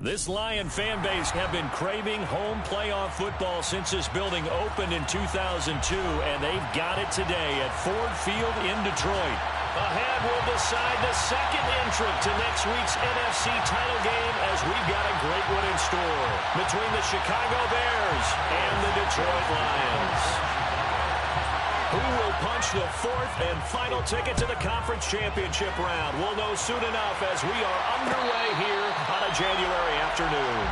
This Lion fan base have been craving home playoff football since this building opened in 2002, and they've got it today at Ford Field in Detroit. Ahead will decide the second entrant to next week's NFC title game, as we've got a great one in store between the Chicago Bears and the Detroit Lions. Who will punch the fourth and final ticket to the conference championship round? We'll know soon enough as we are underway here on a January afternoon.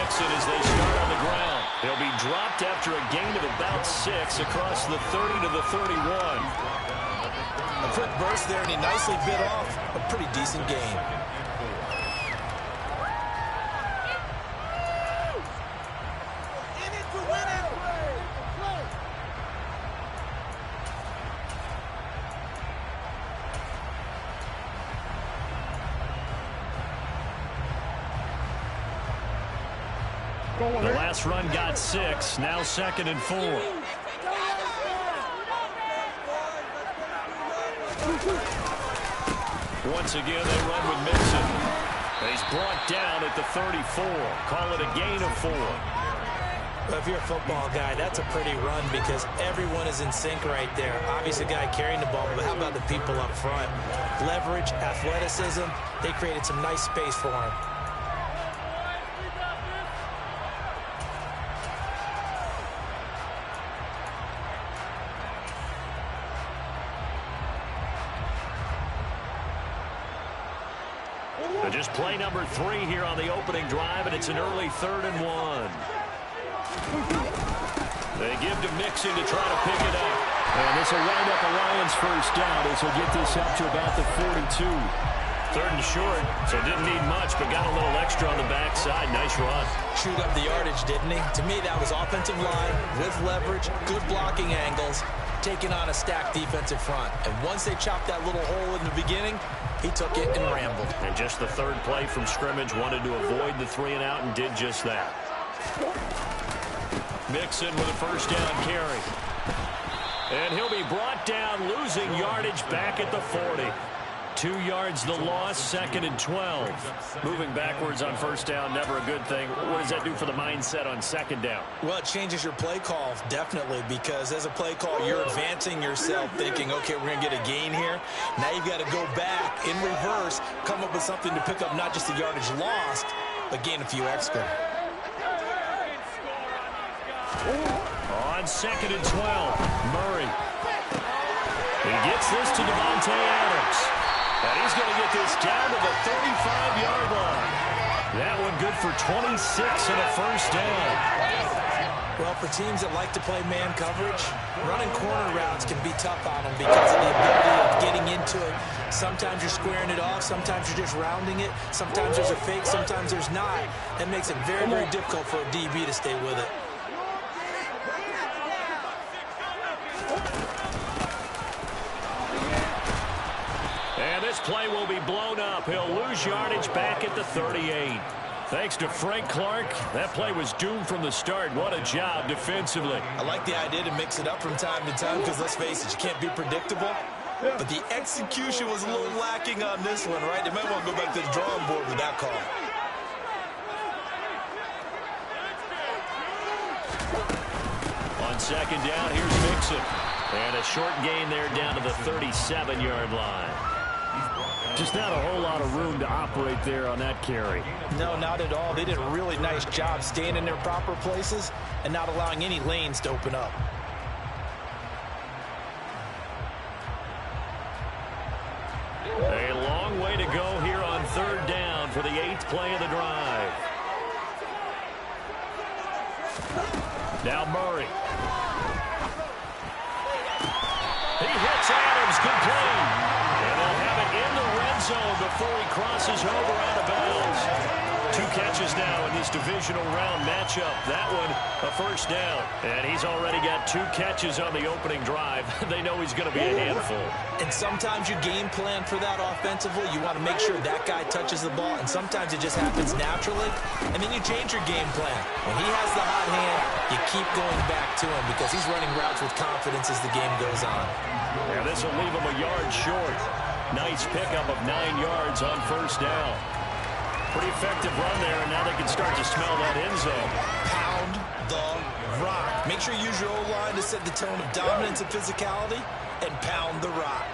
As they start on the ground. He'll be dropped after a gain of about 6 across the 30 to the 31. A quick burst there, and he nicely bit off a pretty decent gain. The last run got 6, now 2nd and 4. Once again, they run with Mixon. He's brought down at the 34. Call it a gain of 4. Well, if you're a football guy, that's a pretty run because everyone is in sync right there. Obviously, the guy carrying the ball, but how about the people up front? Leverage, athleticism, they created some nice space for him. Just play number 3 here on the opening drive, and it's an early 3rd and 1. They give to Mixon to try to pick it up. And this will wind up a Lions first down as he'll get this up to about the 42. 3rd and short, so didn't need much, but got a little extra on the backside. Nice run. Chewed up the yardage, didn't he? To me, that was offensive line with leverage, good blocking angles, taking on a stacked defensive front. And once they chopped that little hole in the beginning, he took it and rambled. And just the 3rd play from scrimmage, wanted to avoid the 3 and out and did just that. Mixon with a first down carry. And he'll be brought down, losing yardage back at the 40. 2 yards the loss, 2nd and 12. Moving backwards on first down, never a good thing. What does that do for the mindset on 2nd down? Well, it changes your play call, definitely, because as a play call, you're advancing yourself thinking, okay, we're going to get a gain here. Now you've got to go back in reverse, come up with something to pick up not just the yardage lost, but gain a few extra. On 2nd and 12, Murray. He gets this to Devontae Adams. And he's going to get this down to the 35-yard line. That one good for 26 and a first down. Well, for teams that like to play man coverage, running corner routes can be tough on them because of the ability of getting into it. Sometimes you're squaring it off. Sometimes you're just rounding it. Sometimes there's a fake. Sometimes there's not. That makes it very, very difficult for a DB to stay with it. This play will be blown up. He'll lose yardage back at the 38. Thanks to Frank Clark, that play was doomed from the start. What a job defensively. I like the idea to mix it up from time to time because, let's face it, you can't be predictable. But the execution was a little lacking on this one, right? They might want to go back to the drawing board with that call. On 2nd down, here's Mixon. And a short gain there down to the 37-yard line. Just not a whole lot of room to operate there on that carry. No, not at all. They did a really nice job staying in their proper places and not allowing any lanes to open up. A long way to go here on 3rd down for the 8th play of the drive. Now Murray. He hits Adams. Good play. And they'll have it in the red zone before he crosses over out of bounds. 2 catches now in this divisional round matchup. That one, a first down. And he's already got 2 catches on the opening drive. They know he's going to be a handful. And sometimes you game plan for that offensively. You want to make sure that guy touches the ball, and sometimes it just happens naturally, and then you change your game plan. When he has the hot hand, you keep going back to him because he's running routes with confidence as the game goes on. And this will leave him a yard short. Nice pickup of 9 yards on first down. Pretty effective run there, and now they can start to smell that end zone. Pound the rock. Make sure you use your O-line to set the tone of dominance and physicality, and pound the rock.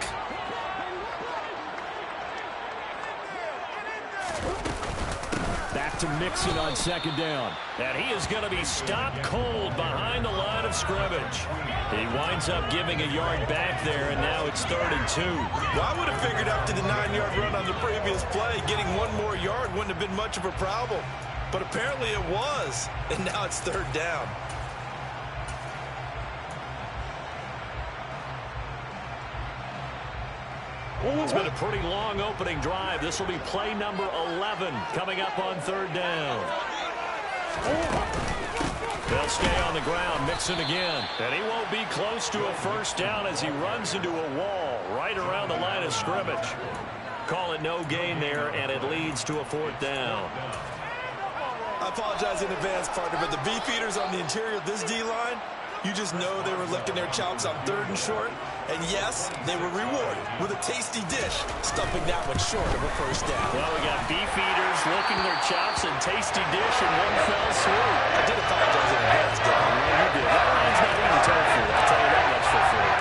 Back to Mixon on second down. And he is going to be stopped cold behind the line of scrimmage. He winds up giving a yard back there, and now it's 3rd and 2. Well, I would have figured after the 9-yard run on the previous play, getting 1 more yard wouldn't have been much of a problem. But apparently it was, and now it's 3rd down. It's been a pretty long opening drive. This will be play number 11 coming up on 3rd down. They'll stay on the ground, Mixon again. And he won't be close to a first down as he runs into a wall right around the line of scrimmage. Call it no gain there, and it leads to a 4th down. I apologize in advance, partner, but the beefeaters on the interior of this D-line, you just know they were licking their chops on 3rd and short. And yes, they were rewarded with a tasty dish, stuffing that one short of a first down. Well, we got beefeaters licking their chops and tasty dish in one fell swoop. I did apologize in advance, Dave. Yeah, you did. That line's not eating tofu. I'll tell you that much for free.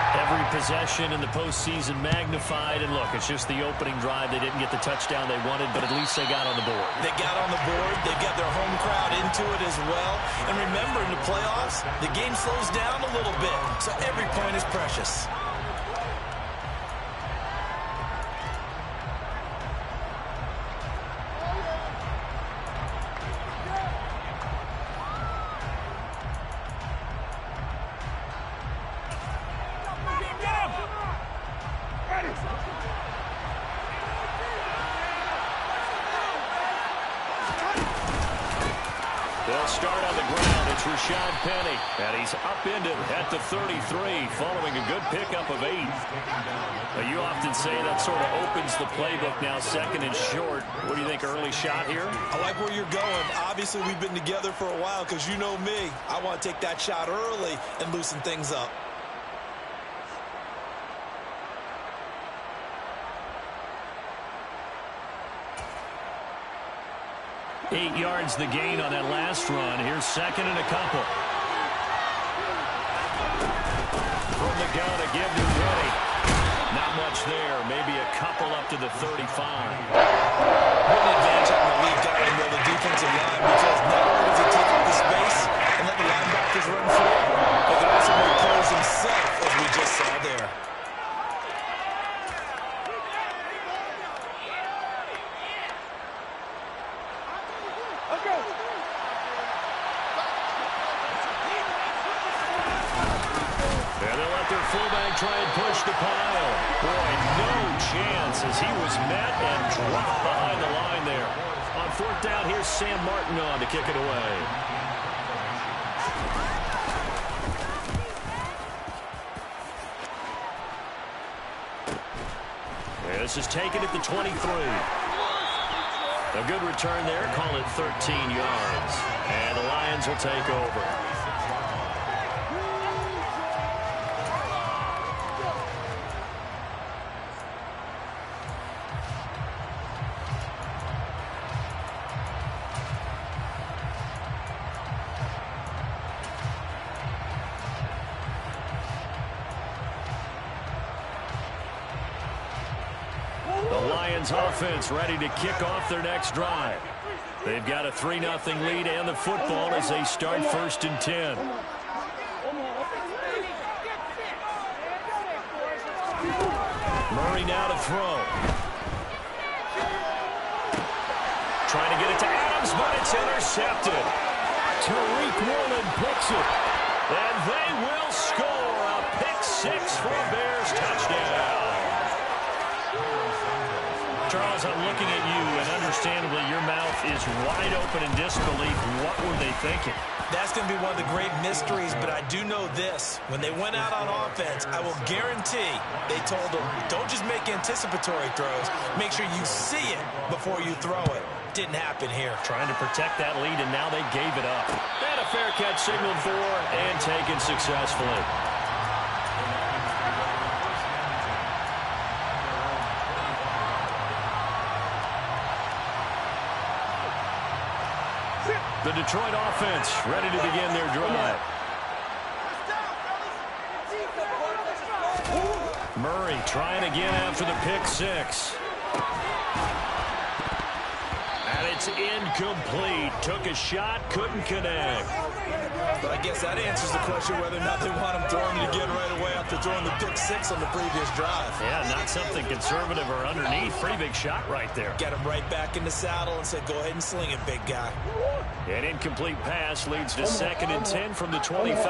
Every possession in the postseason magnified. And look, it's just the opening drive. They didn't get the touchdown they wanted, but at least they got on the board. They got on the board. They got their home crowd into it as well. And remember, in the playoffs, the game slows down a little bit, so every point is precious. They'll start on the ground. It's Rashad Penny, and he's upended at the 33 following a good pickup of 8. Now, you often say that sort of opens the playbook now, 2nd and short. What do you think, early shot here? I like where you're going. Obviously, we've been together for a while because you know me. I want to take that shot early and loosen things up. Eight yards the gain on that last run. Here's 2nd and a couple. From the gun, a give to Ready. Not much there. Maybe a couple up to the 35. What an advantage having the lead guy in the defensive line, because not only does he take up the space and let the linebackers run free, but he also make plays himself, as we just saw there. Try and push the pile. Boy, no chance as he was met and dropped behind the line there. On 4th down, here's Sam Martin on to kick it away. This is taken at the 23. A good return there. Call it 13 yards. And the Lions will take over. Offense ready to kick off their next drive. They've got a 3-0 lead and the football as they start 1st and 10. Murray now to throw. Trying to get it to Adams, but it's intercepted. Tariq Woolen picks it. And they will score a pick 6 for a Bears touchdown. Charles, I'm looking at you, and understandably, your mouth is wide open in disbelief. What were they thinking? That's going to be one of the great mysteries, but I do know this. When they went out on offense, I will guarantee they told them, don't just make anticipatory throws. Make sure you see it before you throw it. Didn't happen here. Trying to protect that lead, and now they gave it up. And a fair catch signaled for and taken successfully. The Detroit offense ready to begin their drive. Murray trying again after the pick six. And it's incomplete. Took a shot, couldn't connect. But I guess that answers the question whether or not they want him throwing it again right away after throwing the pick six on the previous drive. Yeah, not something conservative or underneath. Pretty big shot right there. Got him right back in the saddle and said, go ahead and sling it, big guy. An incomplete pass leads to 2nd and 10 from the 25.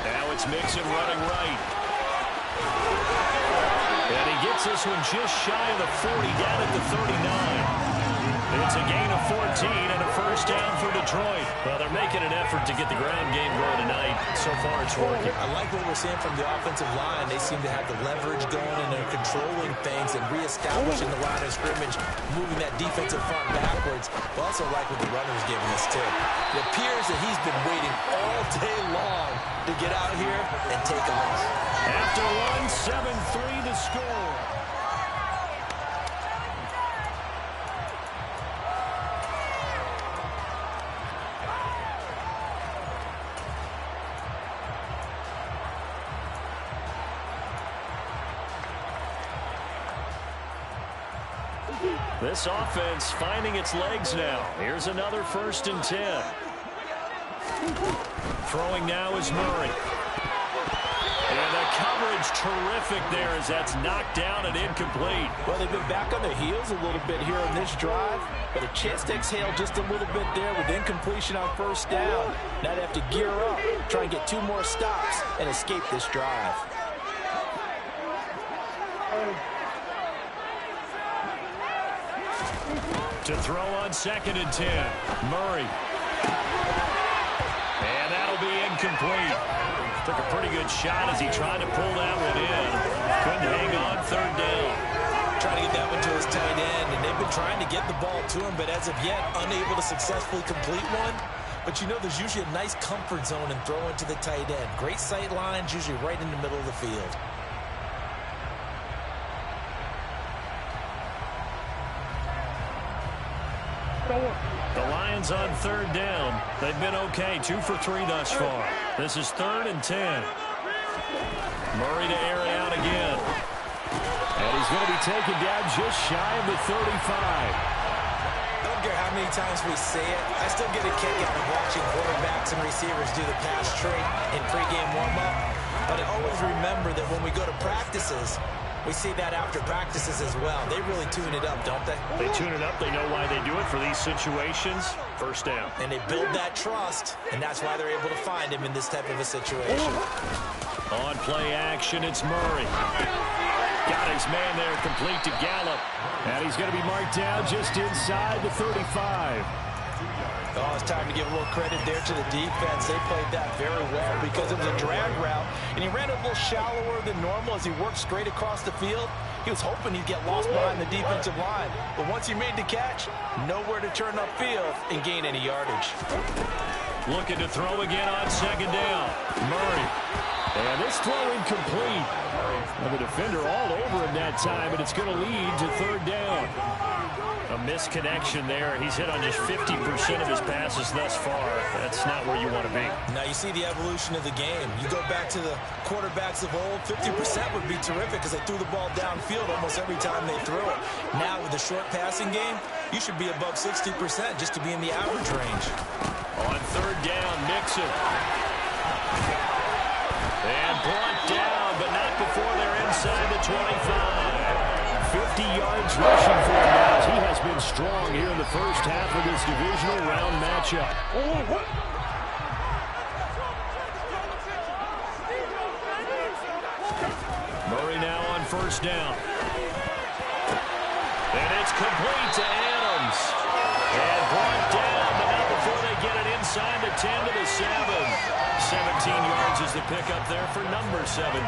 Now it's Mixon running right. And he gets this one just shy of the 40, down at the 39. It's a gain of 14 and a first down for Detroit. Well, they're making an effort to get the ground game going tonight. So far, it's working. I like what we're seeing from the offensive line. They seem to have the leverage going, and they're controlling things and reestablishing the line of scrimmage, moving that defensive front backwards. I also like what the runner's giving us, too. It appears that he's been waiting all day long to get out here and take a look. After one, 7-3 the score. This offense finding its legs now. Here's another 1st and 10. Throwing now is Murray. And the coverage terrific there as that's knocked down and incomplete. Well, they've been back on their heels a little bit here in this drive, but a chance to exhale just a little bit there with incompletion on 1st down. Now they have to gear up, try and get 2 more stops, and escape this drive. To throw on 2nd and 10. Murray. And that'll be incomplete. Took a pretty good shot as he tried to pull that one in. Couldn't hang on 3rd down. Trying to get that one to his tight end, and they've been trying to get the ball to him, but as of yet, unable to successfully complete one. But you know there's usually a nice comfort zone in throwing to the tight end. Great sight lines, usually right in the middle of the field. The Lions on 3rd down. They've been okay, 2 for 3 thus far. This is 3rd and 10. Murray to air it out again. And he's going to be taken down just shy of the 35. I don't care how many times we say it, I still get a kick out of watching quarterbacks and receivers do the pass trait in pregame warm-up. But I always remember that when we go to practices, we see that after practices as well. They really tune it up, don't they? They tune it up. They know why they do it for these situations. 1st down. And they build that trust, and that's why they're able to find him in this type of a situation. On play action, it's Murray. Got his man there, complete to Gallup. And he's going to be marked down just inside the 35. Oh, it's time to give a little credit there to the defense. They played that very well because it was a drag route, and he ran a little shallower than normal as he worked straight across the field. He was hoping he'd get lost behind the defensive line, but once he made the catch, nowhere to turn upfield and gain any yardage. Looking to throw again on 2nd down. Murray. And this throw incomplete. And the defender all over him that time, but it's going to lead to 3rd down. A misconnection there. He's hit on just 50% of his passes thus far. That's not where you want to be. Now you see the evolution of the game. You go back to the quarterbacks of old, 50% would be terrific because they threw the ball downfield almost every time they threw it. Now with the short passing game, you should be above 60% just to be in the average range. On 3rd down, Mixon. And brought down, but not before they're inside the 25. 50 yards rushing for him now. He has been strong here in the first half of this divisional round matchup. Murray now on 1st down. It's complete to Adams. And brought down, but not before they get it inside the 10 to the 7. 17 yards is the pickup there for number 17.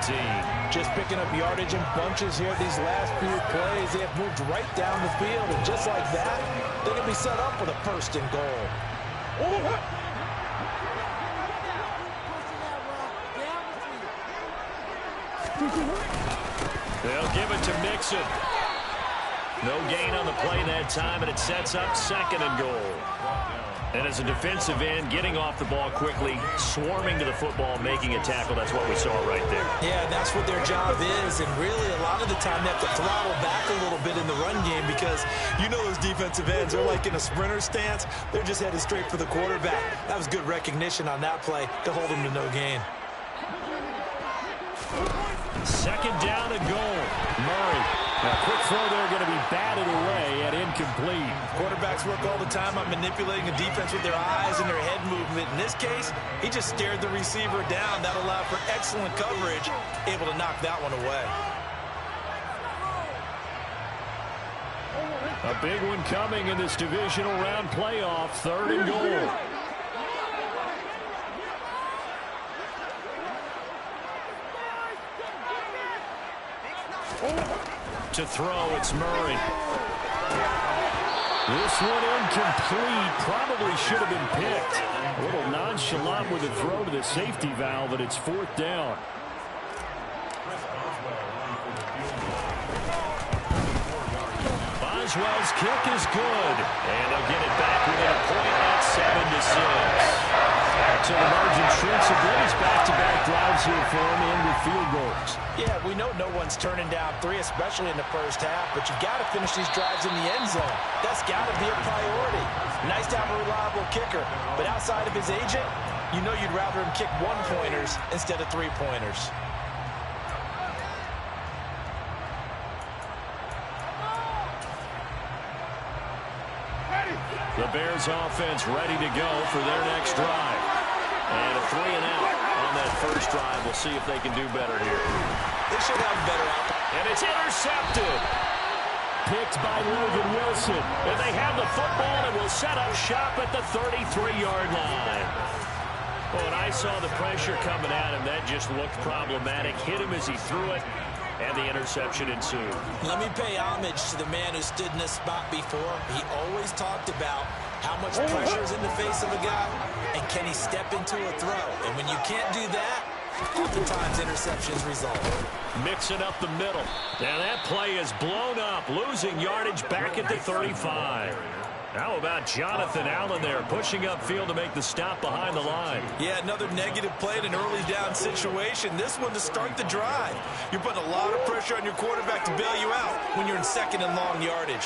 Just picking up yardage in bunches here these last few plays. They have moved right down the field, and just like that, they can be set up with a first and goal. They'll give it to Mixon. No gain on the play that time, and it sets up second and goal. And as a defensive end, getting off the ball quickly, swarming to the football, making a tackle, that's what we saw right there. Yeah, that's what their job is, and really a lot of the time they have to throttle back a little bit in the run game because you know those defensive ends are like in a sprinter stance. They're just headed straight for the quarterback. That was good recognition on that play to hold them to no gain. Second down and goal. Murray. A quick throw there going to be batted away and incomplete. Quarterbacks work all the time on manipulating a defense with their eyes and their head movement. In this case, he just stared the receiver down. That allowed for excellent coverage, able to knock that one away. A big one coming in this divisional round playoff. Third and goal. To throw, it's Murray. This one incomplete. Probably should have been picked. A little nonchalant with the throw to the safety valve, but it's fourth down. Boswell's kick is good. And they'll get it back within a point at 7-6. So the margin shrinks a bit. It's back-to-back drives here for him in with field goals. Yeah, we know no one's turning down three, especially in the first half, but you got to finish these drives in the end zone. That's got to be a priority. Nice to have a reliable kicker, but outside of his agent, you know you'd rather him kick one-pointers instead of three-pointers. The Bears offense ready to go for their next drive. And a 3 and out on that first drive. We'll see if they can do better here. They should have better outcome. And it's intercepted. Picked by Logan Wilson. And they have the football and will set up shop at the 33-yard line. Oh, and I saw the pressure coming at him. That just looked problematic. Hit him as he threw it. And the interception ensued. Let me pay homage to the man who stood in this spot before. He always talked about how much pressure is in the face of a guy, and can he step into a throw? And when you can't do that, oftentimes interceptions result. Mixing up the middle. Now that play is blown up, losing yardage back at the 35. How about Jonathan Allen there, pushing upfield to make the stop behind the line? Yeah, another negative play in an early down situation. This one to start the drive. You're putting a lot of pressure on your quarterback to bail you out when you're in second and long yardage.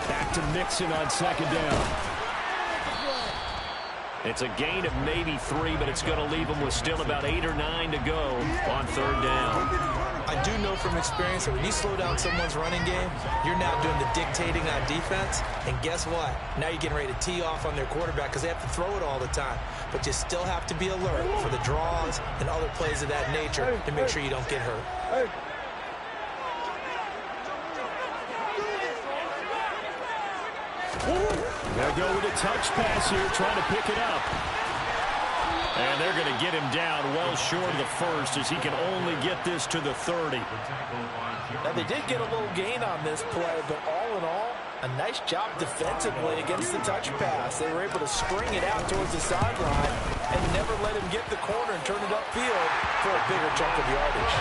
Back to Mixon on second down. It's a gain of maybe 3, but it's going to leave them with still about 8 or 9 to go on third down. I do know from experience that when you slow down someone's running game, you're now doing the dictating on defense. And guess what? Now you're getting ready to tee off on their quarterback because they have to throw it all the time. But you still have to be alert for the draws and other plays of that nature to make sure you don't get hurt. They'll go with a touch pass here, trying to pick it up. And they're going to get him down well short of the first as he can only get this to the 30. Now, they did get a little gain on this play, but all in all, a nice job defensively against the touch pass. They were able to string it out towards the sideline and never let him get the corner and turn it upfield for a bigger chunk of yardage.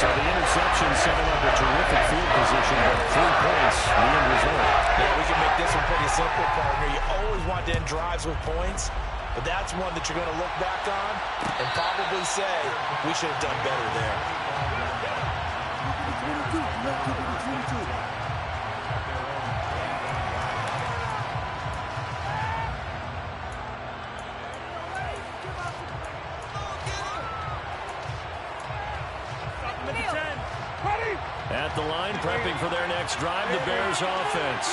So the interception set him up a terrific field position, but 3 points, the end result. Yeah, we can make this one pretty simple, partner. You always want to end drives with points, but that's one that you're going to look back on and probably say, we should have done better there. At the line, prepping for their next drive, the Bears offense.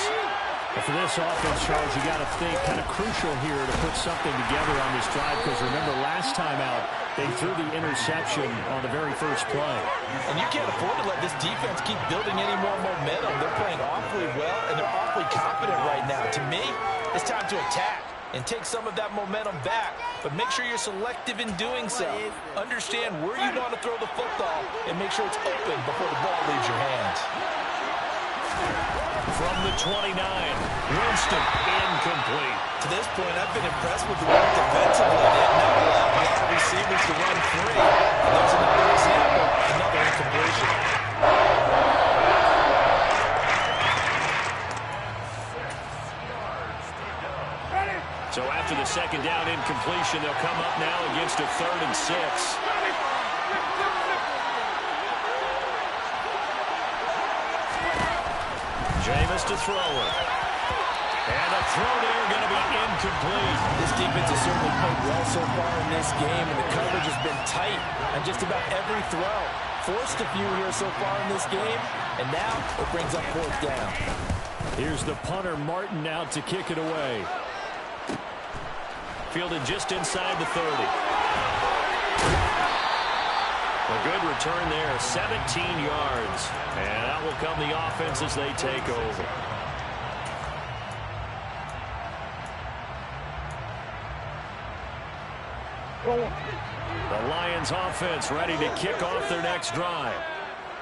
And for this offense, Charles, you got to think kind of crucial here to put something together on this drive because remember last time out, They threw the interception on the very first play. And you can't afford to let this defense keep building any more momentum. They're playing awfully well, and they're awfully confident right now. To me, it's time to attack and take some of that momentum back. But make sure you're selective in doing so. Understand where you want to throw the football and make sure it's open before the ball leaves your hands. From the 29, Winston, incomplete. To this point, I've been impressed with the work defensively. They have not allowed a lot of receivers to run free. And there's another example, another incompletion. So after the second down incompletion, they'll come up now against a 3rd and 6. Jameis to throw it. And a throw there going to be incomplete. This defense has certainly played well so far in this game, and the coverage has been tight on just about every throw. Forced a few here so far in this game, and now it brings up 4th down. Here's the punter, Martin, out to kick it away. Fielded just inside the 30. A good return there, 17 yards. And out will come the offense as they take over. The Lions offense ready to kick off their next drive.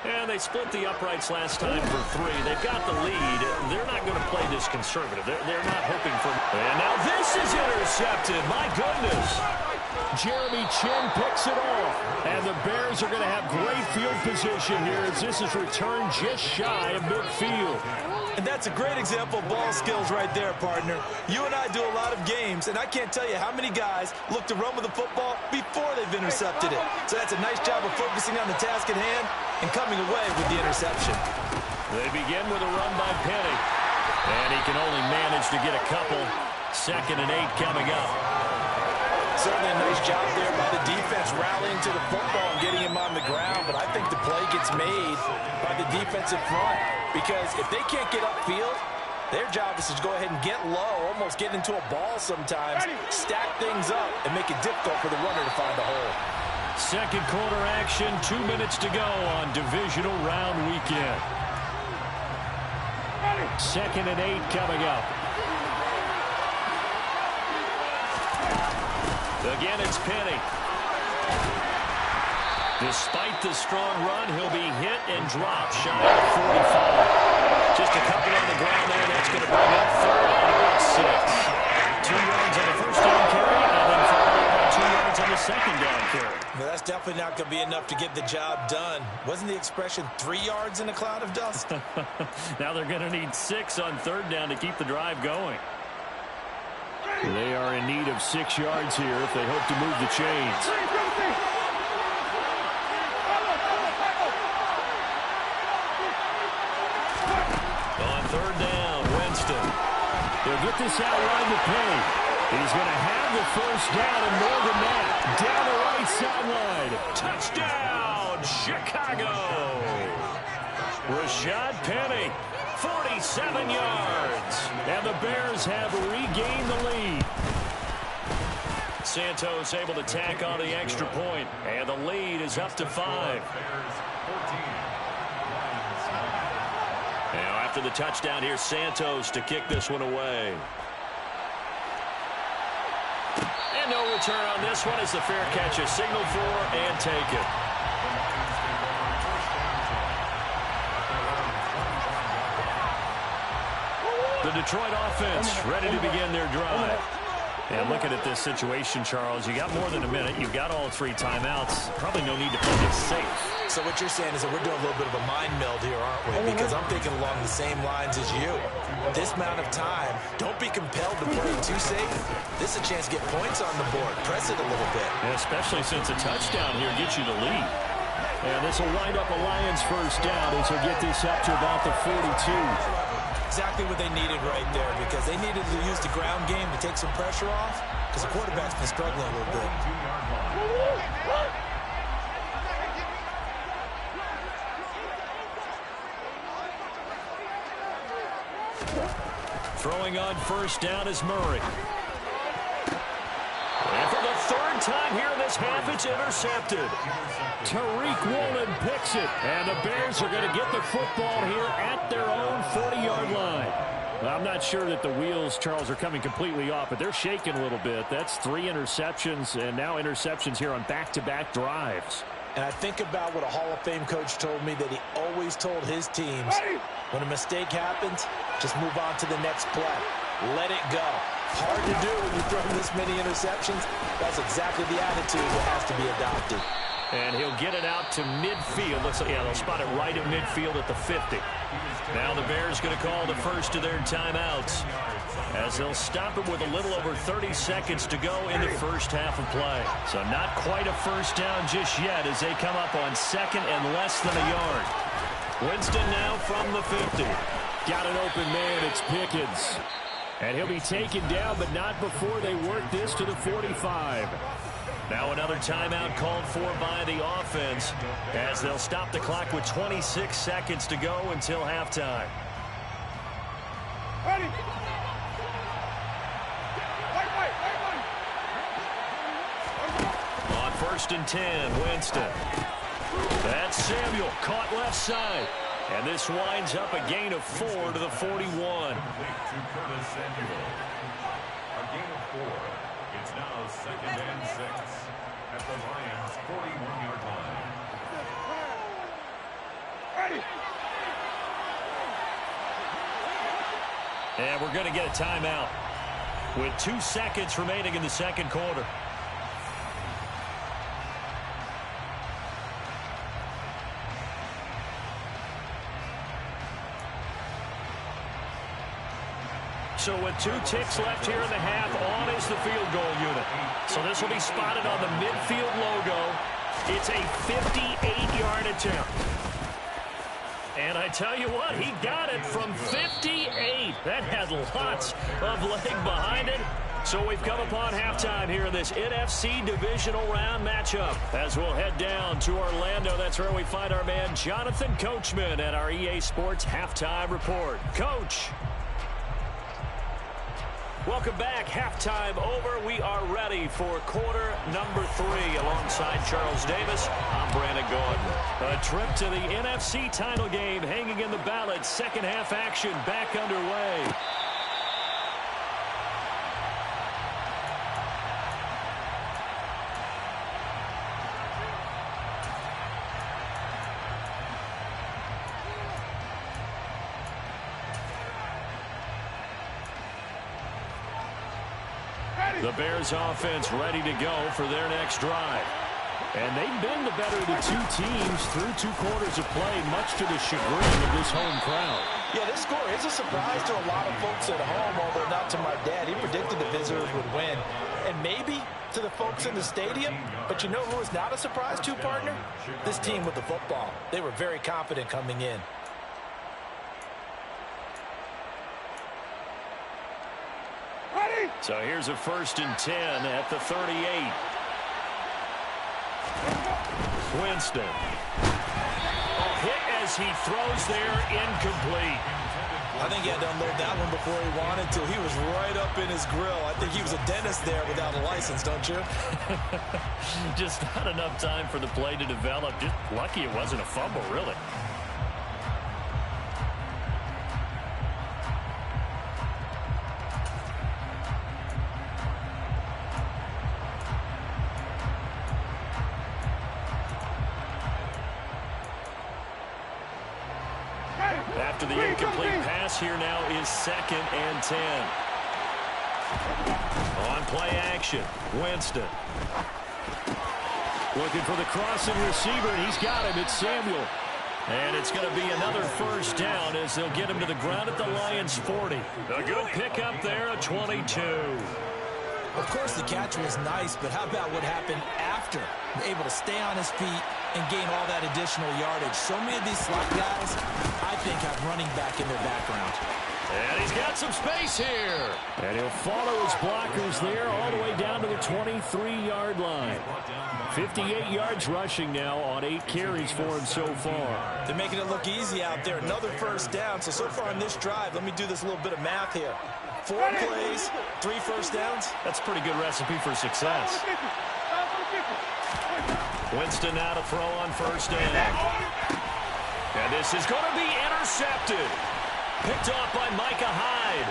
And they split the uprights last time for 3. They've got the lead. They're not going to play this conservative. They're not hoping for... And now this is intercepted. My goodness. Jeremy Chin picks it off. And the Bears are going to have great field position here as this is returned just shy of midfield. And that's a great example of ball skills right there, partner. You and I do a lot of games, and I can't tell you how many guys look to run with the football before they've intercepted it. So that's a nice job of focusing on the task at hand and coming away with the interception. They begin with a run by Penny. And he can only manage to get a couple. 2nd and 8 coming up. Certainly a nice job there by the defense rallying to the football and getting him on the ground. But I think the play gets made by the defensive front. Because if they can't get upfield, their job is to go ahead and get low, almost get into a ball sometimes, stack things up, and make it difficult for the runner to find a hole. Second quarter action, 2 minutes to go on divisional round weekend. 2nd and 8 coming up. Again, it's Penny. Despite the strong run, he'll be hit and dropped shy of 45. Just a couple on the ground there. That's going to bring up 3rd and about 6. 2 yards on the first down carry, and then followed by 2 yards on the second down carry. Well, that's definitely not going to be enough to get the job done. Wasn't the expression 3 yards in a cloud of dust? Now they're going to need 6 on 3rd down to keep the drive going. They are in need of 6 yards here if they hope to move the chains. On 3rd down, Winston. They'll get this out wide to Penny. He's going to have the first down and more than that. Down the right sideline. Touchdown, Chicago. Rashad Penny, 47 yards. And the Bears have regained the lead. Santos able to tack on the extra point. And the lead is up to 5. Now after the touchdown, here's Santos to kick this one away. And no return on this one as the fair catch is signaled for and taken. The Detroit offense ready to begin their drive. And looking at this situation, Charles, you got more than a minute. You've got all 3 timeouts. Probably no need to play this safe. So what you're saying is that we're doing a little bit of a mind meld here, aren't we? Because I'm thinking along the same lines as you. This amount of time, don't be compelled to play it too safe. This is a chance to get points on the board. Press it a little bit. And especially since a touchdown here gets you the lead. And this will wind up a Lions first down as they get this up to about the 42. Exactly what they needed right there, because they needed to use the ground game to take some pressure off, because the quarterback's been struggling a little bit. Throwing on first down is Murray. And for the 3rd time here in this half, it's intercepted. Tariq Woolen picks it, and the Bears are going to get the football here at their own 40-yard line. Well, I'm not sure that the wheels, Charles, are coming completely off, but they're shaking a little bit. That's 3 interceptions, and now interceptions here on back-to-back drives. And I think about what a Hall of Fame coach told me, that he always told his teams, when a mistake happens, just move on to the next play. Let it go. Hard to do when you throw this many interceptions. That's exactly the attitude that has to be adopted. And he'll get it out to midfield. Looks like, yeah, they'll spot it right at midfield at the 50. Now the Bears going to call the first of their timeouts, as they'll stop it with a little over 30 seconds to go in the first half of play. So not quite a first down just yet as they come up on second and less than a yard. Winston now from the 50. Got an open man. It's Pickens. And he'll be taken down, but not before they work this to the 45. Now another timeout called for by the offense, as they'll stop the clock with 26 seconds to go until halftime. Ready. On 1st and 10, Winston. That's Samuel, caught left side. And this winds up a gain of 4 to the 41. A gain of 4. It's now 2nd and 6 at the Lions' 41-yard line. Ready. And we're going to get a timeout with 2 seconds remaining in the second quarter. So with 2 ticks left here in the half, on is the field goal unit. So this will be spotted on the midfield logo. It's a 58-yard attempt. And I tell you what, he got it from 58. That had lots of leg behind it. So we've come upon halftime here in this NFC divisional round matchup, as we'll head down to Orlando. That's where we find our man Jonathan Coachman at our EA Sports Halftime Report. Coach. Welcome back. Halftime over. We are ready for quarter number 3 alongside Charles Davis. I'm Brandon Gordon. A trip to the NFC title game hanging in the balance. Second half action back underway. The Bears offense ready to go for their next drive. And they've been the better of the 2 teams through 2 quarters of play, much to the chagrin of this home crowd. Yeah, this score is a surprise to a lot of folks at home, although not to my dad. He predicted the visitors would win. And maybe to the folks in the stadium. But you know who is not a surprise to, partner? This team with the football. They were very confident coming in. So here's a 1st and 10 at the 38. Winston. Hit as he throws there, incomplete. I think he had to unload that one before he wanted to. He was right up in his grill. I think he was a dentist there without a license, don't you? Just not enough time for the play to develop. Just lucky it wasn't a fumble, really. After the incomplete pass, here now is 2nd and 10. On play action, Winston. Looking for the crossing receiver, and he's got him. It's Samuel. And it's going to be another 1st down as they'll get him to the ground at the Lions' 40. A good pickup there, a 22. Of course, the catch was nice, but how about what happened after? Able to stay on his feet and gain all that additional yardage. So many of these slot guys, I think, have running back in their background. And he's got some space here. And he'll follow his blockers there all the way down to the 23-yard line. 58 yards rushing now on 8 carries for him so far. They're making it look easy out there. Another 1st down. So far on this drive, let me do this little bit of math here. 4 plays, 3 first downs. That's a pretty good recipe for success. Winston now to throw on first down. And this is going to be intercepted. Picked off by Micah Hyde.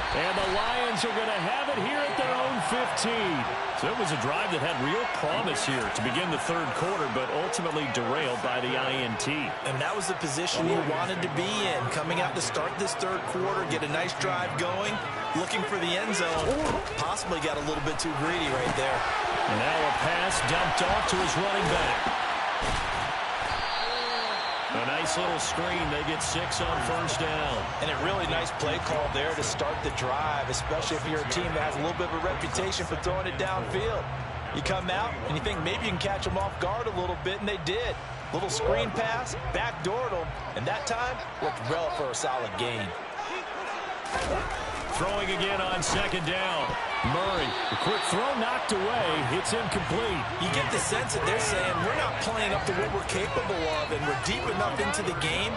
And the Lions are going to have it here at their own 15. So it was a drive that had real promise here to begin the third quarter, but ultimately derailed by the INT. And that was the position you wanted to be in, coming out to start this third quarter, get a nice drive going, looking for the end zone. Possibly got a little bit too greedy right there. Now a pass dumped off to his running back. A nice little screen. They get 6 on first down. And a really nice play call there to start the drive, especially if you're a team that has a little bit of a reputation for throwing it downfield. You come out and you think maybe you can catch them off guard a little bit, and they did. Little screen pass, backdoored them, and that time worked well for a solid gain. Throwing again on second down. Murray, the quick throw knocked away. It's incomplete. You get the sense that they're saying we're not playing up to what we're capable of, and we're deep enough into the game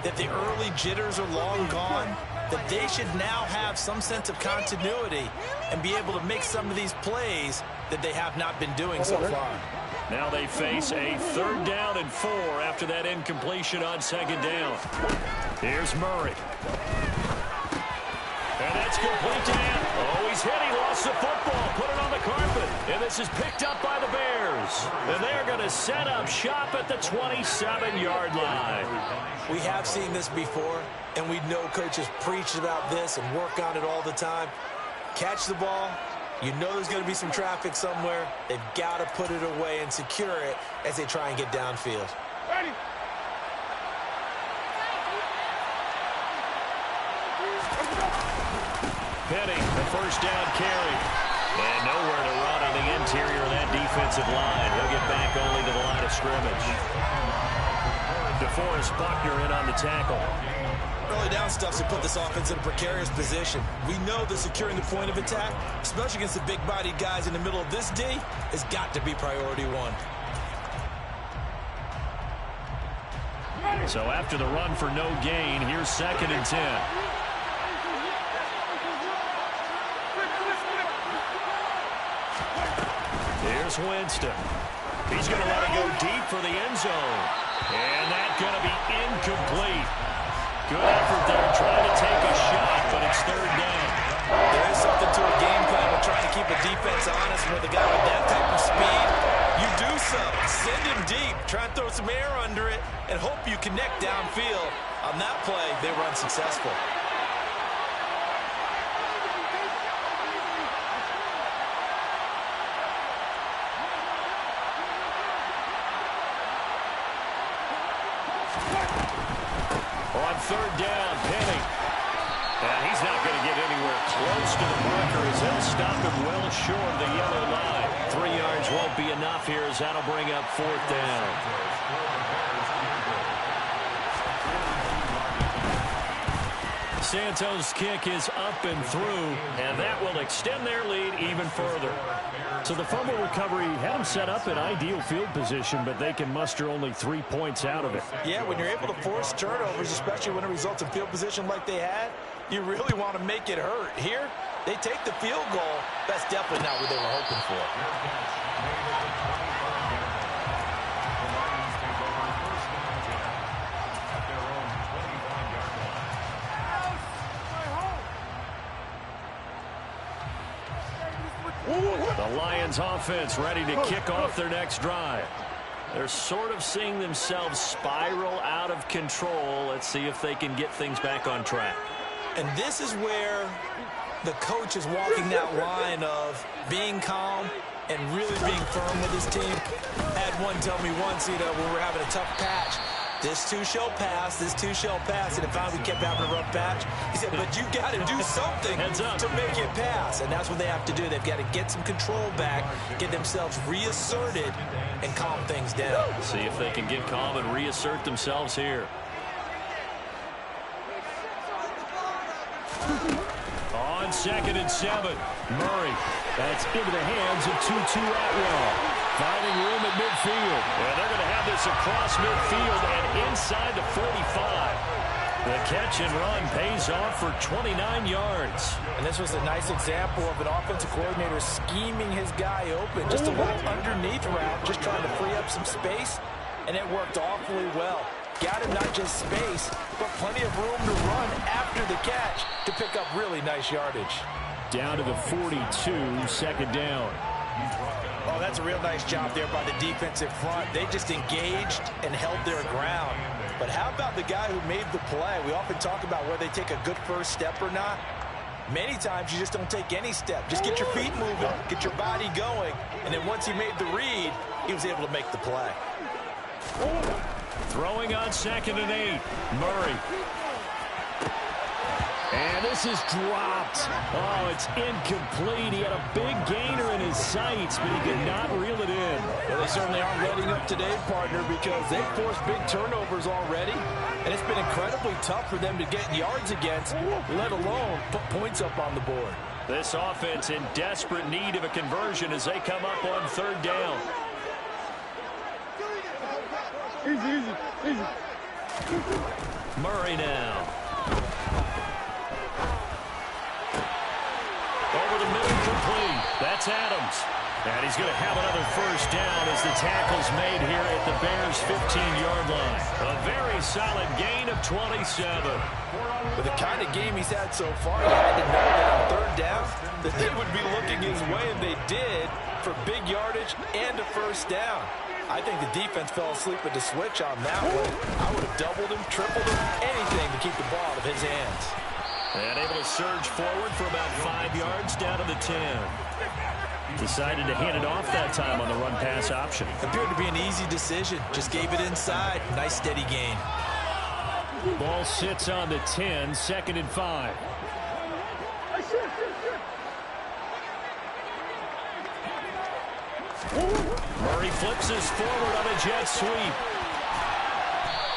that the early jitters are long gone, that they should now have some sense of continuity and be able to make some of these plays that they have not been doing so far. Now they face a 3rd down and 4 after that incompletion on second down. Here's Murray. And that's complete to him. Oh, he's hit. He lost the football. Put it on the carpet. And this is picked up by the Bears. And they're going to set up shop at the 27-yard line. We have seen this before, and we know coaches preach about this and work on it all the time. Catch the ball. You know there's going to be some traffic somewhere. They've got to put it away and secure it as they try and get downfield. Ready. Penny, the first down carry. And nowhere to run on the interior of that defensive line. He'll get back only to the line of scrimmage. DeForest Buckner in on the tackle. Early down stuffs have put this offense in a precarious position. We know that securing the point of attack, especially against the big-bodied guys in the middle of this D, has got to be priority one. So after the run for no gain, here's 2nd and 10. Here's Winston. He's going to let it go deep for the end zone. And that's going to be incomplete. Good effort there trying to take a shot, but it's 3rd down. There is something to a game plan with trying to keep a defense honest with a guy with that type of speed. You do so. Send him deep. Try and throw some air under it and hope you connect downfield. On that play, they were unsuccessful. On 3rd down, Penny. And he's not going to get anywhere close to the marker as they'll stop him well short of the yellow line. 3 yards won't be enough here as that'll bring up 4th down. Santos' kick is up and through, and that will extend their lead even further. So the fumble recovery had them set up in ideal field position, but they can muster only 3 points out of it. Yeah, when you're able to force turnovers, especially when it results in field position like they had, you really want to make it hurt. Here, they take the field goal. That's definitely not what they were hoping for. The Lions offense ready to kick off their next drive. They're sort of seeing themselves spiral out of control. Let's see if they can get things back on track. And this is where the coach is walking that line of being calm and really being firm with his team. I had one tell me once, when we're having a tough patch, this too shall pass, this too shall pass, and if we kept having a rough patch, he said, but you got to do something to make it pass, and that's what they have to do. They've got to get some control back, get themselves reasserted, and calm things down. See if they can get calm and reassert themselves here. On 2nd and 7, Murray. That's into the hands of Tutu Atwell. Finding room at midfield. And they're going to have this across midfield and inside the 45. The catch and run pays off for 29 yards. And this was a nice example of an offensive coordinator scheming his guy open. Just a little underneath route, just trying to free up some space, and it worked awfully well. Got him not just space, but plenty of room to run after the catch to pick up really nice yardage. Down to the 42, second down. Oh, that's a real nice job there by the defensive front. They just engaged and held their ground. But how about the guy who made the play? We often talk about whether they take a good first step or not. Many times you just don't take any step. Just get your feet moving, get your body going, and then once he made the read, he was able to make the play. Throwing on 2nd and 8. Murray. And this is dropped. Oh, it's incomplete. He had a big gainer in his sights, but he could not reel it in. Well, they certainly aren't letting up today, partner, because they've forced big turnovers already, and it's been incredibly tough for them to get yards against, let alone put points up on the board. This offense in desperate need of a conversion as they come up on 3rd down. Murray now. Over the middle, complete. That's Adams. And he's going to have another first down as the tackle's made here at the Bears' 15-yard line. A very solid gain of 27. With the kind of game he's had so far, he had to know that on 3rd down that they would be looking his way, and they did, for big yardage and a first down. I think the defense fell asleep at the switch on that one. I would have doubled him, tripled him, anything to keep the ball out of his hands. And able to surge forward for about 5 yards down to the 10. Decided to hand it off that time on the run-pass option. Appeared to be an easy decision. Just gave it inside. Nice steady gain. Ball sits on the 10, 2nd and 5. Murray flips us forward on a jet sweep.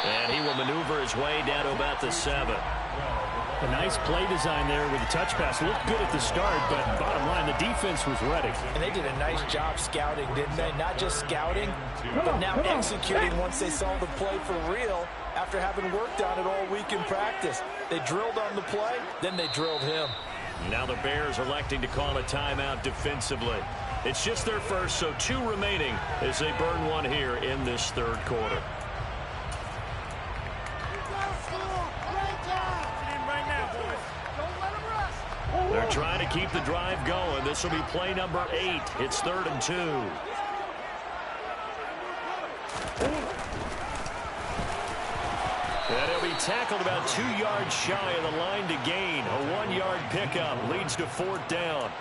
And he will maneuver his way down to about the 7. A nice play design there with the touch pass. Looked good at the start, but bottom line, the defense was ready. And they did a nice job scouting, didn't they? Not just scouting, but now executing once they saw the play for real after having worked on it all week in practice. They drilled on the play, then they drilled him. Now the Bears electing to call a timeout defensively. It's just their first, so 2 remaining as they burn one here in this 3rd quarter. They're trying to keep the drive going. This will be play number 8. It's 3rd and 2. And he'll be tackled about 2 yards shy of the line to gain. A 1-yard pickup leads to 4th down.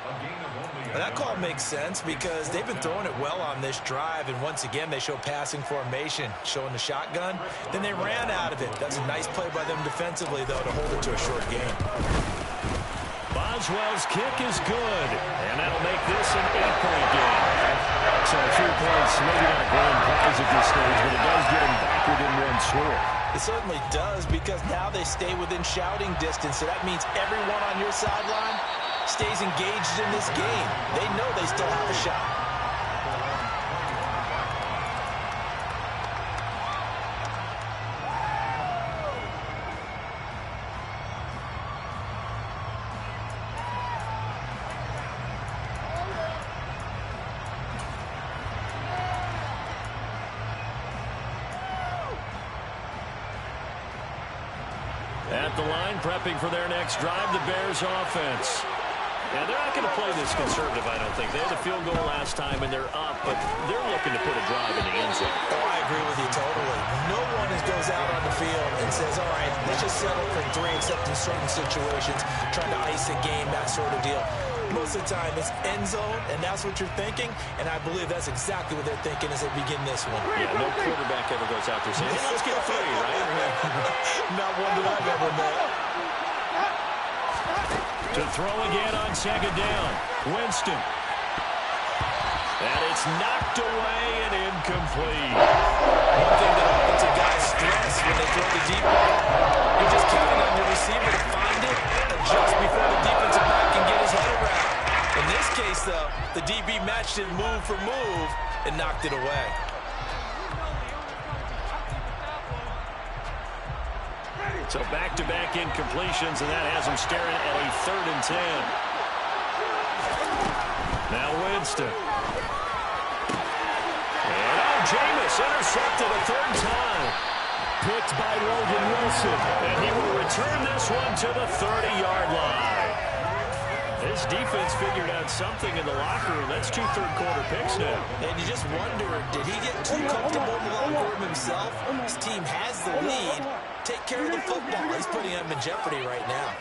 Well, that call makes sense because they've been throwing it well on this drive, and once again they show passing formation, showing the shotgun. Then they ran out of it. That's a nice play by them defensively, though, to hold it to a short gain. Boswell's kick is good, and that'll make this an 8-point game. So 3 points, maybe not a grand prize at this stage, but it does get them back within 1 score. It certainly does, because now they stay within shouting distance, so that means everyone on your sideline stays engaged in this game. They know they still have a shot. At the line, prepping for their next drive, the Bears offense. And they're not going to play this conservative, I don't think. They had a field goal last time, and they're up, but they're looking to put a drive in the end zone. Oh, I agree with you totally. No one goes out on the field and says, all right, let's just settle for 3, except in certain situations, trying to ice a game, that sort of deal. Most of the time, it's end zone, and that's what you're thinking, and I believe that's exactly what they're thinking as they begin this one. Yeah, no quarterback ever goes out there saying, hey, let's get 3, right? Not one that I've ever met. To throw again on 2nd down. Winston. And it's knocked away and incomplete. One thing that offensive guys stress when they throw the deep ball, you're just counting on your receiver to find it, adjust before the defensive back can get his head around. In this case, though, the DB matched it move for move and knocked it away. So back-to-back incompletions, and that has him staring at a 3rd and 10. Now Winston. And Jameis intercepted a 3rd time. Picked by Logan Wilson. And he will return this one to the 30-yard line. This defense figured out something in the locker room. That's 2 third-quarter picks now. And you just wonder, did he get too comfortable in the locker room himself? His team has the lead. Take care of the football. He's putting them in jeopardy right now.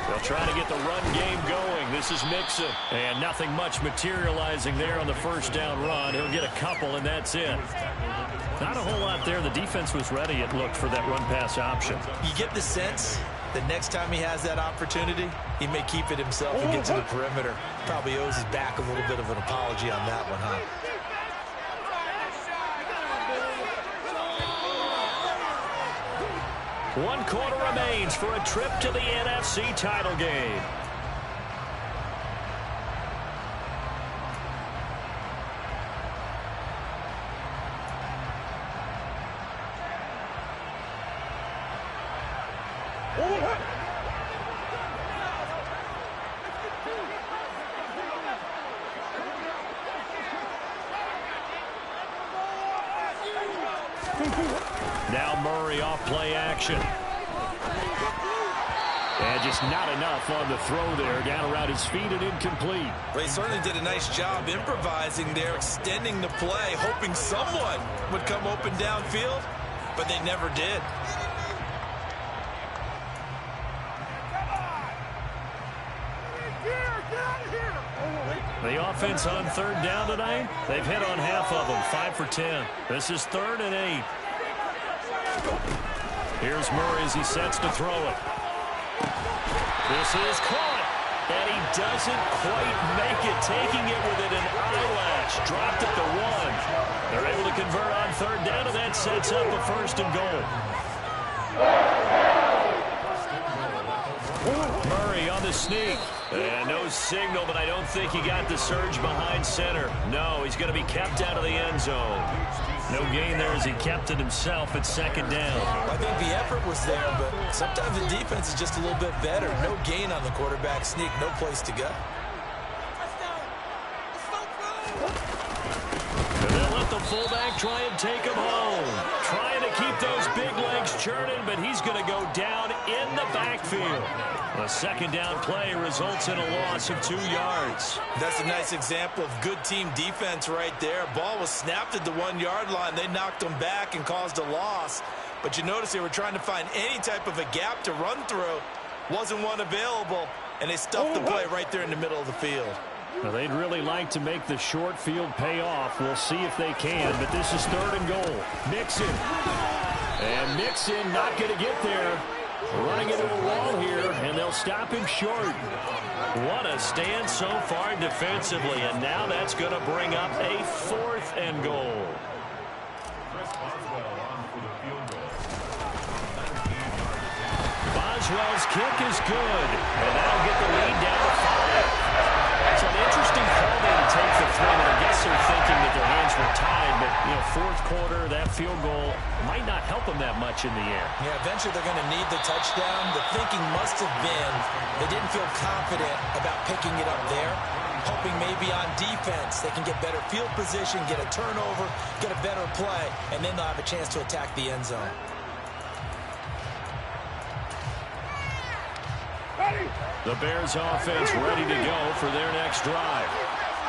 They'll try to get the run game going. This is Mixon. And nothing much materializing there on the first down run. He'll get a couple, and that's it. Not a whole lot there. The defense was ready, it looked, for that run-pass option. You get the sense that next time he has that opportunity, he may keep it himself and get to the perimeter. Probably owes his back a little bit of an apology on that one, huh? One quarter remains for a trip to the NFC title game. Now Murray off play action. And just not enough on the throw there. Down around his feet and incomplete. Well, he certainly did a nice job improvising there, extending the play, hoping someone would come open downfield, but they never did. The offense on 3rd down tonight, they've hit on half of them, 5 for 10. This is 3rd and 8. Here's Murray as he sets to throw it. This is caught, and he doesn't quite make it, taking it within an eyelash. Dropped at the 1. They're able to convert on 3rd down, and that sets up a 1st and goal. Murray on the sneak. And no signal, but I don't think he got the surge behind center. No, he's going to be kept out of the end zone. No gain there as he kept it himself at 2nd down. I think the effort was there, but sometimes the defense is just a little bit better. No gain on the quarterback sneak, no place to go. And they'll let the fullback try and take him home. Trying to keep those big legs churning, but he's going to go down in the backfield. A 2nd down play results in a loss of 2 yards. That's a nice example of good team defense right there. Ball was snapped at the 1-yard line. They knocked them back and caused a loss. But you notice they were trying to find any type of a gap to run through. Wasn't one available, and they stuffed the play right there in the middle of the field. Well, they'd really like to make the short field pay off. We'll see if they can, but this is 3rd and goal. Mixon. And Mixon not going to get there. Running into a wall here, and they'll stop him short. What a stand so far defensively, and now that's going to bring up a 4th and goal. Boswell's kick is good, and that'll get the lead down to 5. It's an interesting call there to take the 3, and I guess they're thinking that their hands were tied, but, 4th quarter, that field goal might not help them that much in the air. Yeah, eventually they're going to need the touchdown. The thinking must have been they didn't feel confident about picking it up there, hoping maybe on defense they can get better field position, get a turnover, get a better play, and then they'll have a chance to attack the end zone. The Bears offense ready to go for their next drive.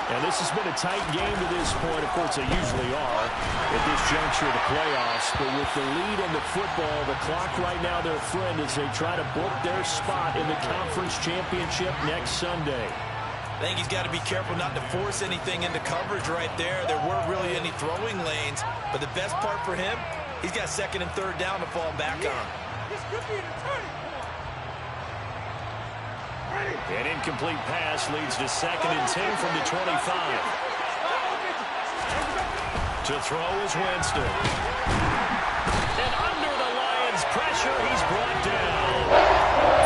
And this has been a tight game to this point. Of course, they usually are at this juncture of the playoffs. But with the lead in the football, the clock right now their friend as they try to book their spot in the conference championship next Sunday. I think he's got to be careful not to force anything into coverage right there. There weren't really any throwing lanes. But the best part for him, he's got 2nd and 3rd down to fall back on. This could be an turning point. An incomplete pass leads to 2nd and 10 from the 25. To throw is Winston. And under the Lions' pressure, he's brought down.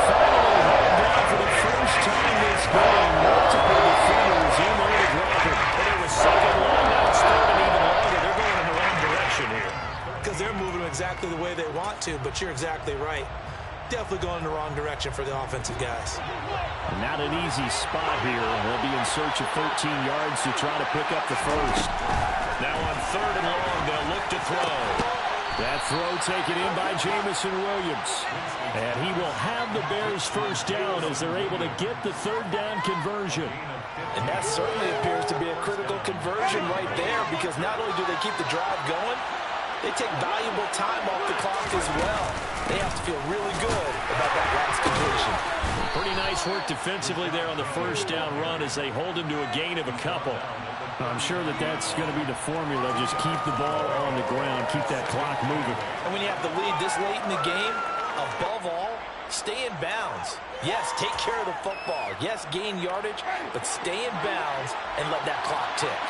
Finally hauled down for the first time this game. Multiple defenders in there to grab him. And it was 2nd long, now it's 3rd and even exactly the way they want to, but you're exactly right. Definitely going in the wrong direction for the offensive guys. Not an easy spot here. They'll be in search of 13 yards to try to pick up the first. Now on 3rd and long, they'll look to throw. That throw taken in by Jamison Williams. And he will have the Bears first down as they're able to get the 3rd down conversion. And that certainly appears to be a critical conversion right there, because not only do they keep the drive going, they take valuable time off the clock as well. They have to feel really good about that last completion. Pretty nice work defensively there on the first down run as they hold him to a gain of a couple. I'm sure that that's going to be the formula. Just keep the ball on the ground. Keep that clock moving. And when you have the lead this late in the game, above all, stay in bounds. Yes, take care of the football. Yes, gain yardage, but stay in bounds and let that clock tick.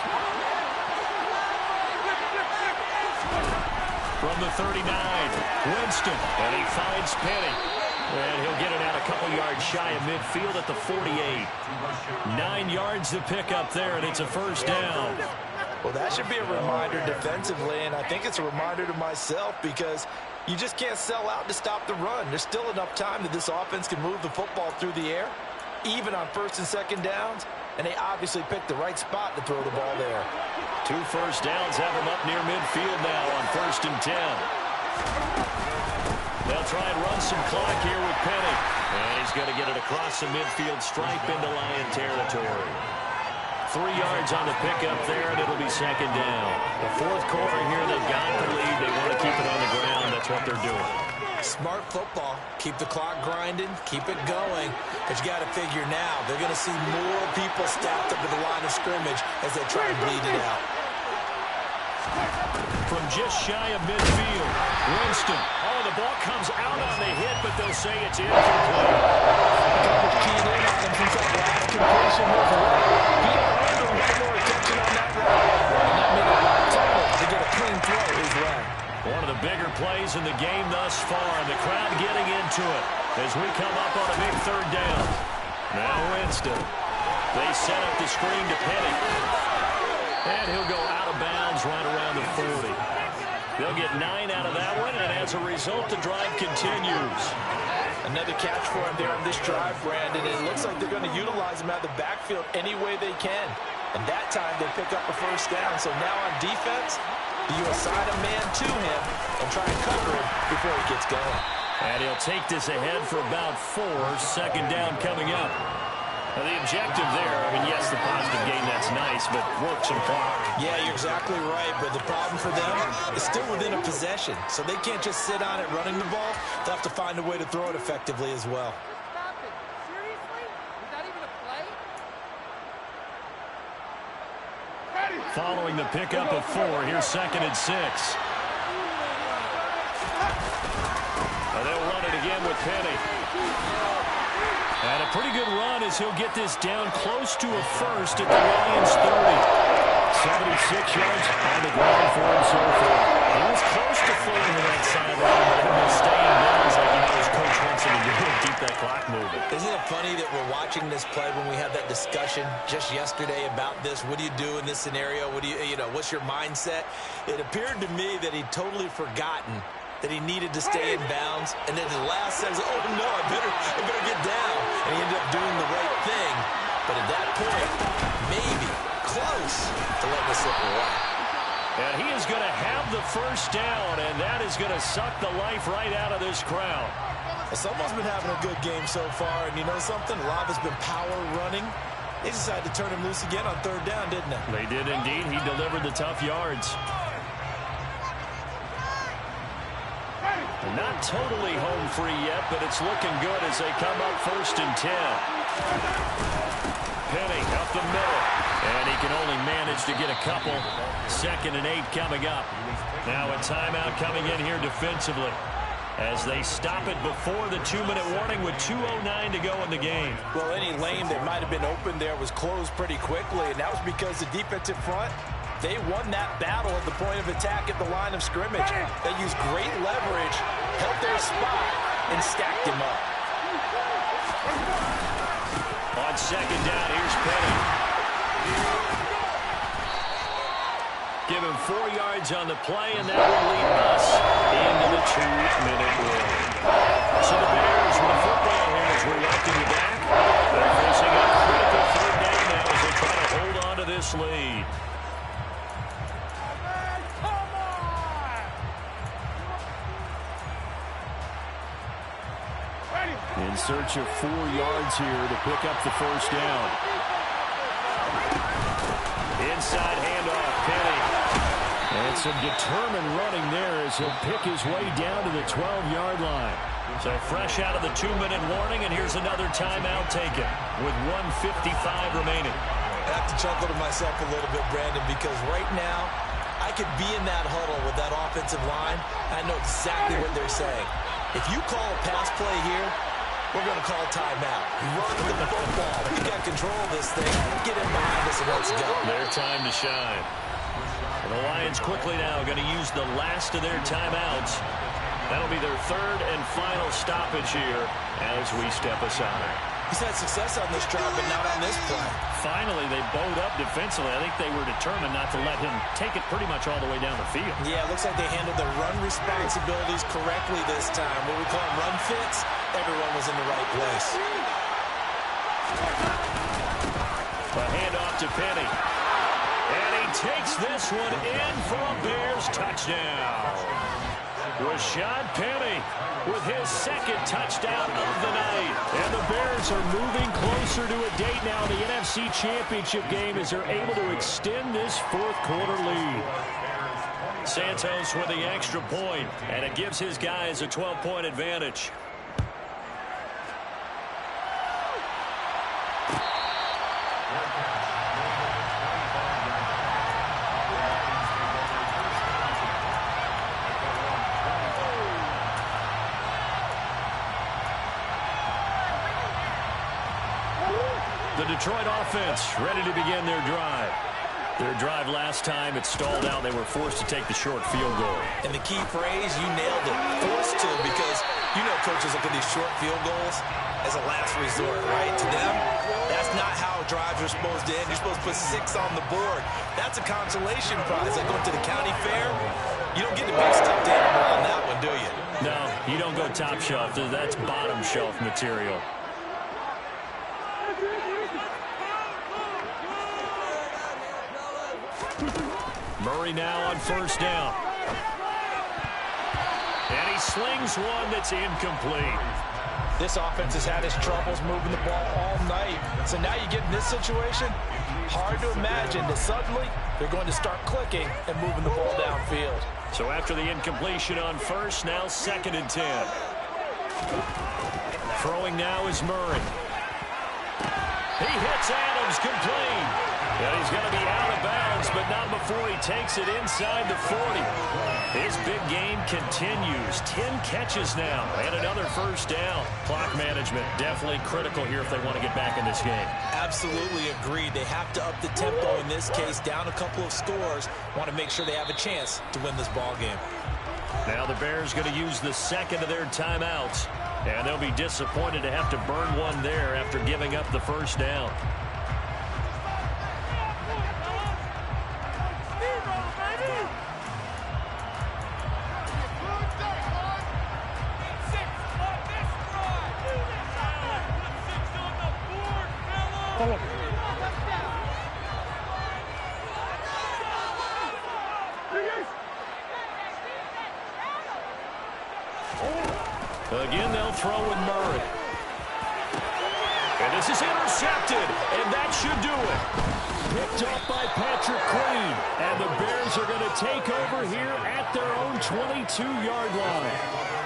From the 39, Winston, and he finds Penny. And he'll get it out a couple yards shy of midfield at the 48. 9 yards to pick up there, and it's a first down. Well, that should be a reminder defensively, and I think it's a reminder to myself, because you just can't sell out to stop the run. There's still enough time that this offense can move the football through the air, even on 1st and 2nd downs, and they obviously picked the right spot to throw the ball there. 2 first downs have him up near midfield now on 1st and 10. They'll try and run some clock here with Penny. And he's going to get it across the midfield stripe into Lion territory. 3 yards on the pickup there, and it'll be 2nd down. The 4th quarter here, they've got the lead. They want to keep it on the ground. That's what they're doing. Smart football. Keep the clock grinding. Keep it going. But you got to figure now, they're going to see more people stacked up at the line of scrimmage as they try and bleed it out. From just shy of midfield, Winston. Oh, the ball comes out on the hit, but they'll say it's incomplete. Keyed in on him since that last completion was right. He earned a little more attention on that route, and that made it a lot tougher to get a clean throw his way. One of the bigger plays in the game thus far, and the crowd getting into it as we come up on a big 3rd down. Now Winston. They set up the screen to Penny. And he'll go out of bounds right around the 40. They'll get 9 out of that one, and as a result, the drive continues. Another catch for him there on this drive, Brandon. It looks like they're going to utilize him out of the backfield any way they can. And that time, they pick up a first down. So now on defense, you assign a man to him and try and cover him before he gets going. And he'll take this ahead for about 4. 2nd down coming up. Now the objective there, I mean, yes, the positive gain, that's nice, but work some clock. Yeah, you're exactly right, but the problem for them is still within a possession, so they can't just sit on it running the ball. They'll have to find a way to throw it effectively as well. Stop it. Seriously? Was that even a play? Following the pickup of 4, here's 2nd and 6. And they'll run it again with Penny. And a pretty good run as he'll get this down close to a first at the Lions 30. 76 yards on the ground for him so far. He was close to falling to that sideline, but he'll stay in bounds like he knows Coach wants him to do and keep that clock moving. Isn't it funny that we're watching this play when we had that discussion just yesterday about this? What do you do in this scenario? What do you know, what's your mindset? It appeared to me that he'd totally forgotten that he needed to stay in bounds, and then the last says, oh no, I better get down. And he ended up doing the right thing. But at that point, maybe close to letting it slip away. And he is going to have the first down, and that is going to suck the life right out of this crowd. Someone's been having a good game so far, and you know something? Lava's been power running. They decided to turn him loose again on 3rd down, didn't they? They did indeed. He delivered the tough yards. Not totally home free yet, but it's looking good as they come up 1st and 10. Penny up the middle, and he can only manage to get a couple. 2nd and 8 coming up. Now a timeout coming in here defensively as they stop it before the 2-minute warning with 2:09 to go in the game. Well, any lane that might have been open there was closed pretty quickly, and that was because the defensive front, they won that battle at the point of attack at the line of scrimmage. They used great leverage, held their spot, and stacked him up. On 2nd down, here's Penny. Give him 4 yards on the play, and that will lead us into the 2-minute warning. So the Bears with the football here as we welcome you back. They're facing a critical third down now as they try to hold on to this lead. In search of 4 yards here to pick up the first down. Inside handoff, Penny. And some determined running there as he'll pick his way down to the 12-yard line. So fresh out of the 2-minute warning, and here's another timeout taken with 1:55 remaining. I have to chuckle to myself a little bit, Brandon, because right now I could be in that huddle with that offensive line. I know exactly what they're saying. If you call a pass play here, we're going to call timeout. Run the football. We got control of this thing. Get in behind us and let's go. Their time to shine. And the Lions quickly now going to use the last of their timeouts. That'll be their third and final stoppage here as we step aside. He's had success on this drive, but not on this play. Finally, they bowed up defensively. I think they were determined not to let him take it pretty much all the way down the field. Yeah, it looks like they handled their run responsibilities correctly this time. What we call run fits, everyone was in the right place. A handoff to Penny. And he takes this one in for a Bears touchdown. Rashad Penny with his second touchdown of the night. And the Bears are moving closer to a date now in the NFC Championship game as they're able to extend this fourth-quarter lead. Santos with the extra point, and it gives his guys a 12-point advantage. The Detroit offense ready to begin their drive. Their drive last time, it stalled out. They were forced to take the short field goal. And the key phrase, you nailed it, forced to, because you know coaches look at these short field goals as a last resort, right? To them, that's not how drives are supposed to end. You're supposed to put 6 on the board. That's a consolation prize. Like going to the county fair, you don't get the big stuffed animal on that one, do you? No, you don't go top shelf. That's bottom shelf material. Murray now on first down. And he slings one that's incomplete. This offense has had its troubles moving the ball all night. So now you get in this situation, hard to imagine that suddenly they're going to start clicking and moving the ball downfield. So after the incompletion on first, now 2nd and 10. Throwing now is Murray. He hits Adams, complete. And he's going to be out of bounds, but not before he takes it inside the 40. His big game continues. 10 catches now and another first down. Clock management definitely critical here if they want to get back in this game. Absolutely agreed. They have to up the tempo in this case, down a couple of scores. Want to make sure they have a chance to win this ball game. Now the Bears going to use the second of their timeouts. And they'll be disappointed to have to burn one there after giving up the first down. Again, they'll throw with Murray. And this is intercepted, and that should do it. Picked up by Patrick Queen, and the Bears are going to take over here at their own 22-yard line.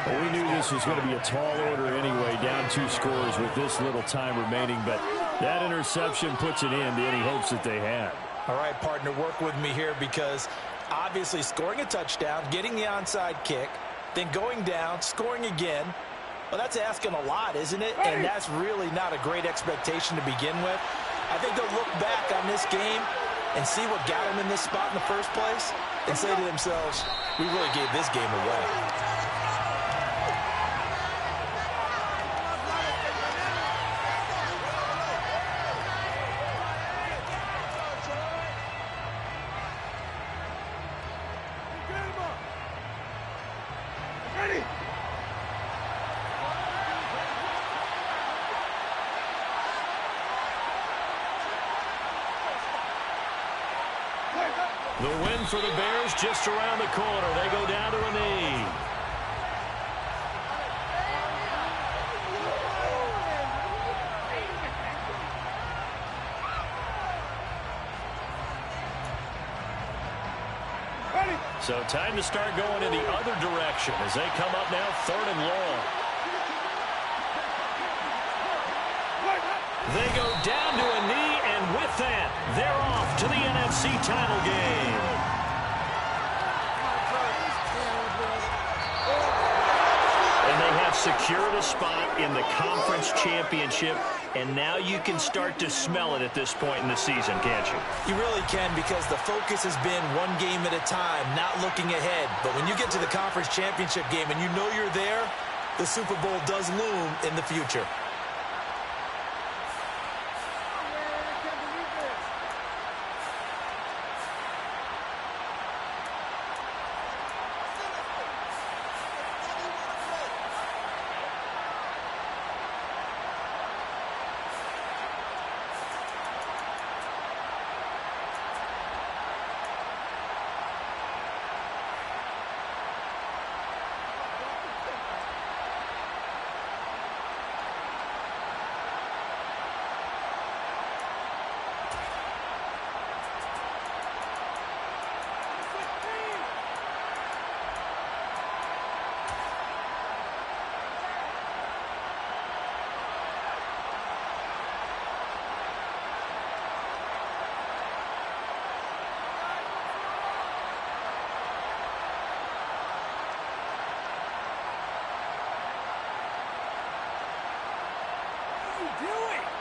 Well, we knew this was going to be a tall order anyway, down 2 scores with this little time remaining, but that interception puts an end to any hopes that they had. All right, partner, work with me here because obviously scoring a touchdown, getting the onside kick, then going down, scoring again. Well, that's asking a lot, isn't it? And that's really not a great expectation to begin with. I think they'll look back on this game and see what got them in this spot in the first place and say to themselves, we really gave this game away. Ready. The win for the Bears just around the corner. They go down to a knee. So time to start going in the other direction as they come up now 3rd and long. They go down to a knee, and with that, they're off to the NFC title game. And they have secured a spot in the conference championship, and now you can start to smell it at this point in the season, can't you? You really can, because the focus has been one game at a time, not looking ahead. But when you get to the conference championship game and you know you're there, the Super Bowl does loom in the future. What are you doing?